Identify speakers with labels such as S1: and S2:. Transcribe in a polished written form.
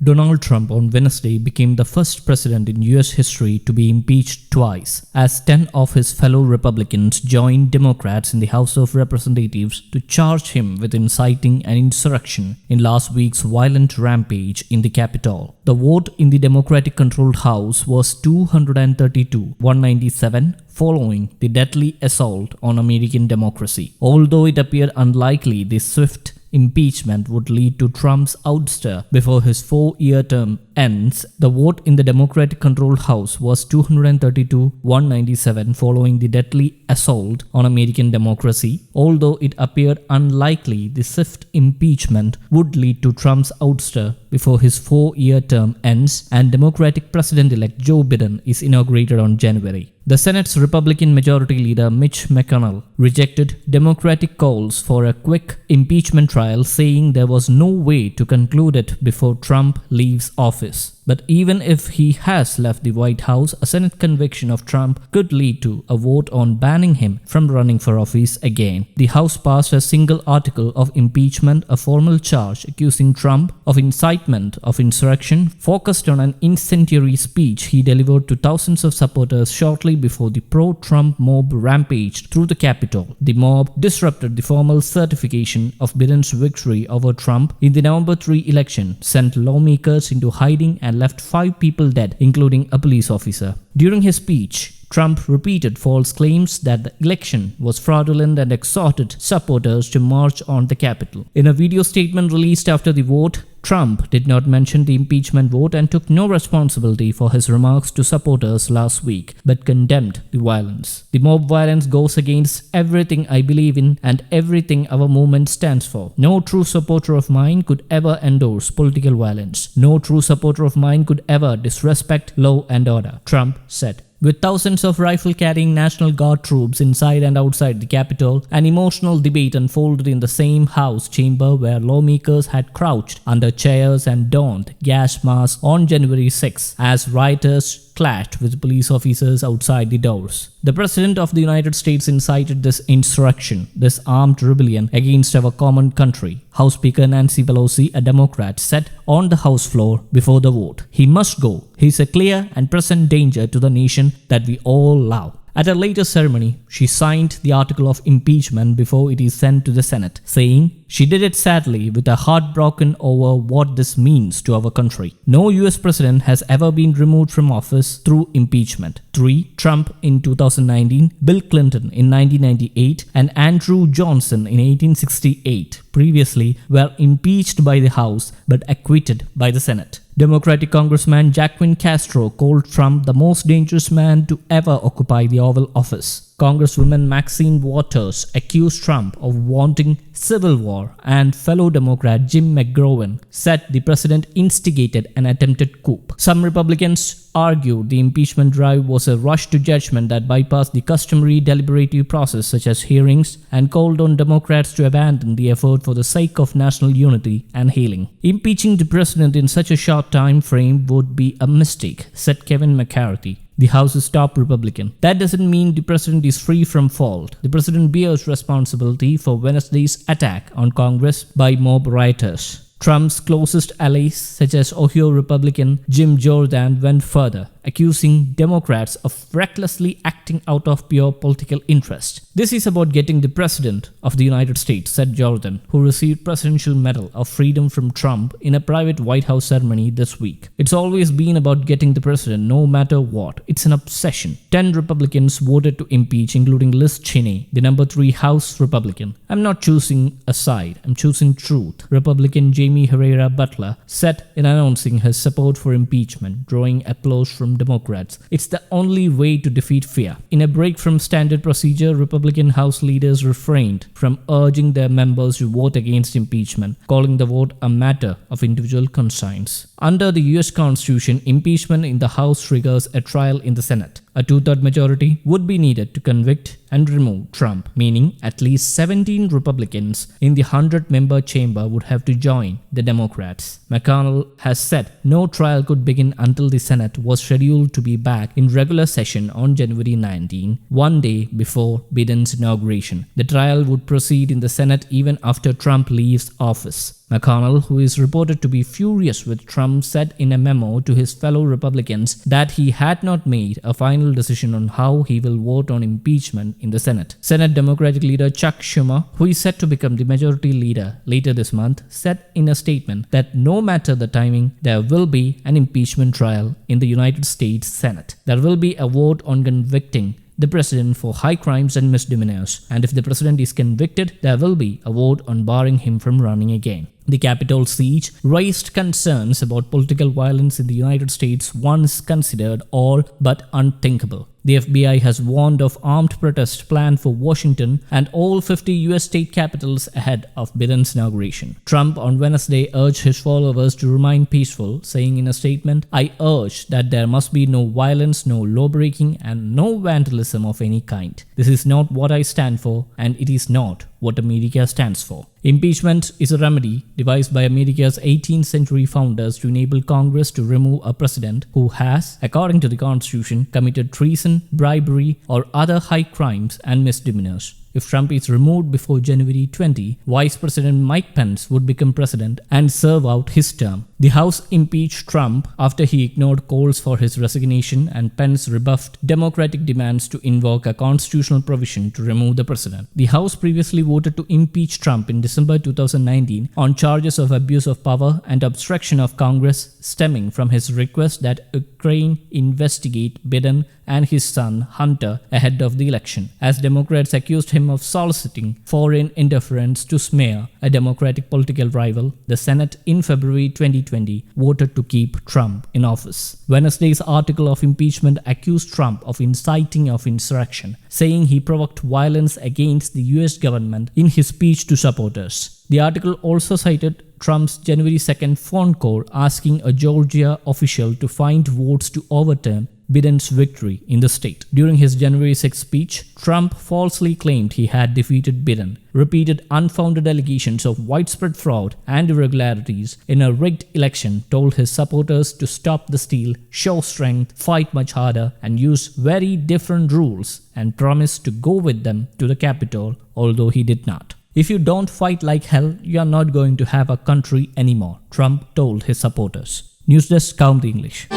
S1: Donald Trump on Wednesday became the first president in US history to be impeached twice, as 10 of his fellow Republicans joined Democrats in the House of Representatives to charge him with inciting an insurrection in last week's violent rampage in the Capitol. The vote in the Democratic-controlled House was 232-197, following the deadly assault on American democracy. Although it appeared unlikely this swift impeachment would lead to Trump's ouster before his 4-year term ends, the vote in the Democratic-controlled House was 232-197 following the deadly assault on American democracy. Although it appeared unlikely the swift impeachment would lead to Trump's ouster before his 4-year term ends and Democratic President-elect Joe Biden is inaugurated on January. The Senate's Republican Majority Leader Mitch McConnell rejected Democratic calls for a quick impeachment trial, saying there was no way to conclude it before Trump leaves office. But even if he has left the White House, a Senate conviction of Trump could lead to a vote on banning him from running for office again. The House passed a single article of impeachment, a formal charge accusing Trump of incitement of insurrection, focused on an incendiary speech he delivered to thousands of supporters shortly before the pro-Trump mob rampaged through the Capitol. The mob disrupted the formal certification of Biden's victory over Trump in the November 3 election, sent lawmakers into hiding and left 5 people dead, including a police officer. During his speech, Trump repeated false claims that the election was fraudulent and exhorted supporters to march on the Capitol. In a video statement released after the vote, Trump did not mention the impeachment vote and took no responsibility for his remarks to supporters last week, but condemned the violence. The mob violence goes against everything I believe in and everything our movement stands for. No true supporter of mine could ever endorse political violence. No true supporter of mine could ever disrespect law and order, Trump said. With thousands of rifle-carrying National Guard troops inside and outside the Capitol, an emotional debate unfolded in the same House chamber where lawmakers had crouched under chairs and donned gas masks on January 6 as rioters clashed with police officers outside the doors. The President of the United States incited this insurrection, this armed rebellion against our common country, House Speaker Nancy Pelosi, a Democrat, said on the House floor before the vote. He must go. He is a clear and present danger to the nation that we all love. At a later ceremony, she signed the article of impeachment before it is sent to the Senate, saying she did it sadly with her heart broken over what this means to our country. No US president has ever been removed from office through impeachment. 3. Trump in 2019, Bill Clinton in 1998, and Andrew Johnson in 1868 previously were impeached by the House but acquitted by the Senate. Democratic Congressman Jacqueline Castro called Trump the most dangerous man to ever occupy the Oval Office. Congresswoman Maxine Waters accused Trump of wanting civil war, and fellow Democrat Jim McGovern said the president instigated an attempted coup. Some Republicans argued the impeachment drive was a rush to judgment that bypassed the customary deliberative process such as hearings, and called on Democrats to abandon the effort for the sake of national unity and healing. Impeaching the president in such a short time frame would be a mistake, said Kevin McCarthy, the House's top Republican. That doesn't mean the president is free from fault. The president bears responsibility for Wednesday's attack on Congress by mob rioters. Trump's closest allies, such as Ohio Republican Jim Jordan, went further, accusing Democrats of recklessly acting out of pure political interest. This is about getting the President of the United States, said Jordan, who received Presidential Medal of Freedom from Trump in a private White House ceremony this week. It's always been about getting the president no matter what. It's an obsession. 10 Republicans voted to impeach, including Liz Cheney, the number 3 House Republican. I'm not choosing a side, I'm choosing truth, Republican Jamie Herrera Butler said in announcing his support for impeachment, drawing applause from Democrats. It's the only way to defeat fear. In a break from standard procedure, Republican House leaders refrained from urging their members to vote against impeachment, calling the vote a matter of individual conscience. Under the US Constitution, impeachment in the House triggers a trial in the Senate. A 2/3 majority would be needed to convict and remove Trump, meaning at least 17 Republicans in the 100-member chamber would have to join the Democrats. McConnell has said no trial could begin until the Senate was scheduled to be back in regular session on January 19, one day before Biden's inauguration. The trial would proceed in the Senate even after Trump leaves office. McConnell, who is reported to be furious with Trump, said in a memo to his fellow Republicans that he had not made a final decision on how he will vote on impeachment in the Senate. Senate Democratic leader Chuck Schumer, who is set to become the majority leader later this month, said in a statement that no matter the timing, there will be an impeachment trial in the United States Senate. There will be a vote on convicting the president for high crimes and misdemeanors, and if the president is convicted, there will be a vote on barring him from running again. The Capitol siege raised concerns about political violence in the United States once considered all but unthinkable. The FBI has warned of armed protests planned for Washington and all 50 US state capitals ahead of Biden's inauguration. Trump on Wednesday urged his followers to remain peaceful, saying in a statement, "I urge that there must be no violence, no law-breaking, and no vandalism of any kind. This is not what I stand for, and it is not what America stands for." Impeachment is a remedy devised by America's 18th century founders to enable Congress to remove a president who has, according to the Constitution, committed treason, bribery, or other high crimes and misdemeanors. If Trump is removed before January 20, Vice President Mike Pence would become president and serve out his term. The House impeached Trump after he ignored calls for his resignation, and Pence rebuffed Democratic demands to invoke a constitutional provision to remove the president. The House previously voted to impeach Trump in December 2019 on charges of abuse of power and obstruction of Congress stemming from his request that Ukraine investigate Biden and his son Hunter ahead of the election, as Democrats accused him of soliciting foreign interference to smear a Democratic political rival. The Senate in February 2020 voted to keep Trump in office. Wednesday's article of impeachment accused Trump of inciting of insurrection, saying he provoked violence against the US government in his speech to supporters. The article also cited Trump's January 2nd phone call asking a Georgia official to find votes to overturn Biden's victory in the state. During his January 6 speech, Trump falsely claimed he had defeated Biden, repeated unfounded allegations of widespread fraud and irregularities in a rigged election, told his supporters to stop the steal, show strength, fight much harder, and use very different rules, and promised to go with them to the Capitol, although he did not. "If you don't fight like hell, you are not going to have a country anymore," Trump told his supporters. News Desk, Count the English.